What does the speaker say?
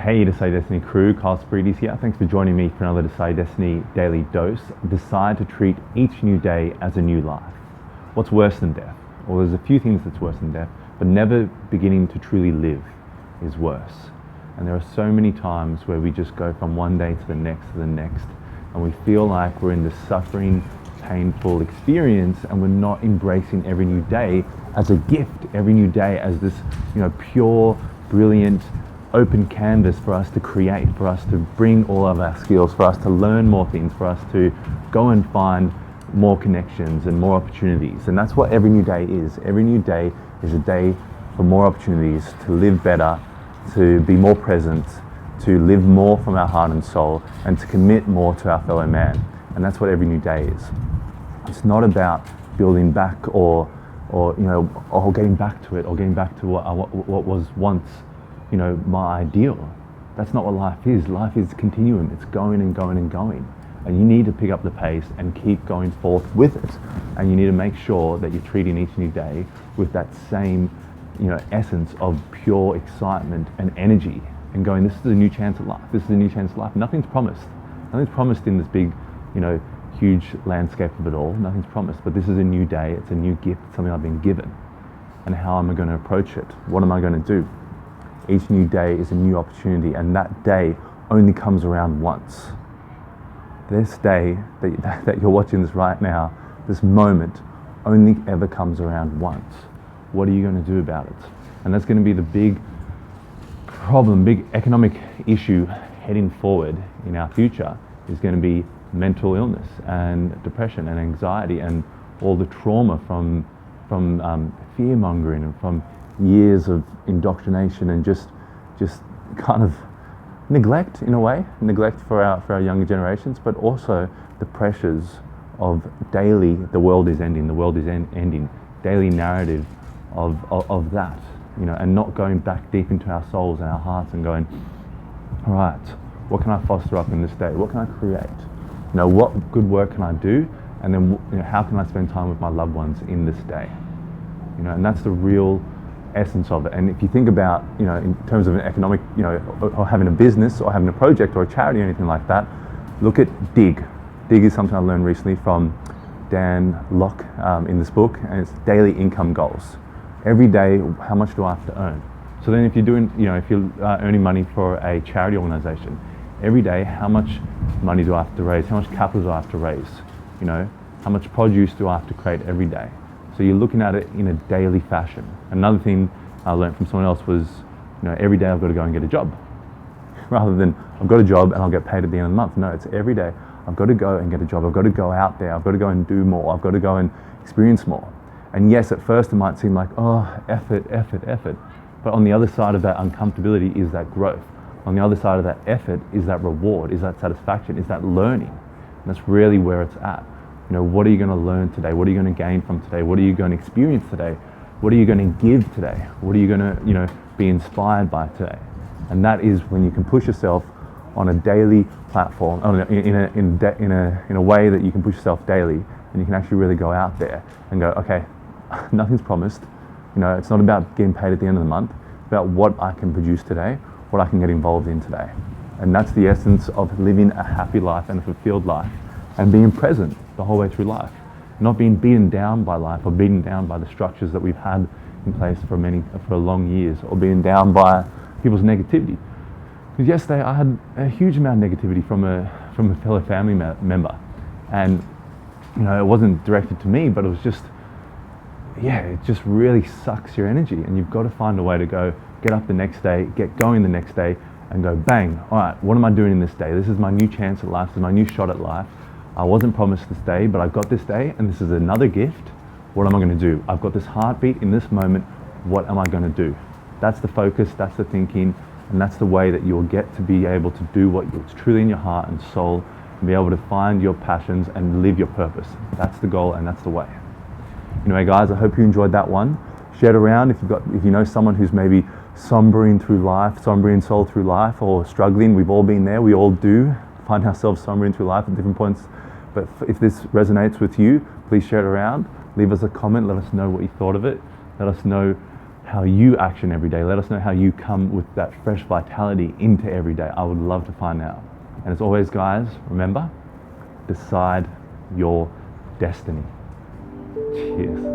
Hey Decide Destiny crew, Carl Seperate here. Thanks for joining me for another Decide Destiny daily dose. Decide to treat each new day as a new life. What's worse than death? Well, there's a few things that's worse than death, but never beginning to truly live is worse. And there are so many times where we just go from one day to the next, and we feel like we're in this suffering, painful experience, and we're not embracing every new day as a gift, every new day as this, pure, brilliant, open canvas for us to create, for us to bring all of our skills, for us to learn more things, for us to go and find more connections and more opportunities. And that's what every new day is. Every new day is a day for more opportunities, to live better, to be more present, to live more from our heart and soul, and to commit more to our fellow man. And that's what every new day is. It's not about building back or getting back to it, or getting back to what was once my ideal. That's not what life is. Life is continuum. It's going and going and going. And you need to pick up the pace and keep going forth with it. And you need to make sure that you're treating each new day with that same, essence of pure excitement and energy, and going, this is a new chance at life. This is a new chance at life. Nothing's promised. Nothing's promised in this big, huge landscape of it all. Nothing's promised. But this is a new day. It's a new gift. It's something I've been given. And how am I going to approach it? What am I going to do? Each new day is a new opportunity, and that day only comes around once. This day that you're watching this right now, this moment, only ever comes around once. What are you going to do about it? And that's going to be the big problem, big economic issue heading forward in our future, is going to be mental illness and depression and anxiety and all the trauma from fear-mongering and from years of indoctrination and just kind of neglect, in a way, neglect for our younger generations, but also the pressures of daily, the world is ending, daily narrative of that, and not going back deep into our souls and our hearts and going, all right, what can I foster up in this day? What can I create? What good work can I do? And then, how can I spend time with my loved ones in this day? And that's the real essence of it. And if you think about, in terms of an economic, or having a business or having a project or a charity or anything like that, look at DIG. DIG is something I learned recently from Dan Locke in this book, and it's daily income goals. Every day, how much do I have to earn? So then if you're doing, if you're earning money for a charity organization, every day, how much money do I have to raise? How much capital do I have to raise? How much produce do I have to create every day? So you're looking at it in a daily fashion. Another thing I learned from someone else was, every day I've got to go and get a job. Rather than I've got a job and I'll get paid at the end of the month. No, it's every day I've got to go and get a job. I've got to go out there. I've got to go and do more. I've got to go and experience more. And yes, at first it might seem like, effort. But on the other side of that uncomfortability is that growth. On the other side of that effort is that reward, is that satisfaction, is that learning. And that's really where it's at. What are you going to learn today? What are you going to gain from today? What are you going to experience today? What are you going to give today? What are you going to, be inspired by today? And that is when you can push yourself on a daily platform, in a way that you can push yourself daily, and you can actually really go out there and go, okay, nothing's promised. It's not about getting paid at the end of the month. It's about what I can produce today, what I can get involved in today. And that's the essence of living a happy life and a fulfilled life, and being present the whole way through life, not being beaten down by life or beaten down by the structures that we've had in place for long years, or being down by people's negativity. Because yesterday I had a huge amount of negativity from a fellow family member, and it wasn't directed to me, but it was just, it just really sucks your energy, and you've got to find a way to go, get up the next day, get going the next day, and go bang, all right, what am I doing in this day? This is my new chance at life, this is my new shot at life. I wasn't promised this day, but I've got this day, and this is another gift. What am I going to do? I've got this heartbeat in this moment. What am I going to do? That's the focus, that's the thinking, and that's the way that you'll get to be able to do what's truly in your heart and soul, and be able to find your passions and live your purpose. That's the goal, and that's the way. Anyway, guys, I hope you enjoyed that one. Share it around if you know someone who's maybe sombering soul through life, or struggling. We've all been there. We all do find ourselves sombering through life at different points. But if this resonates with you, please share it around. Leave us a comment. Let us know what you thought of it. Let us know how you action every day. Let us know how you come with that fresh vitality into every day. I would love to find out. And as always, guys, remember, decide your destiny. Cheers.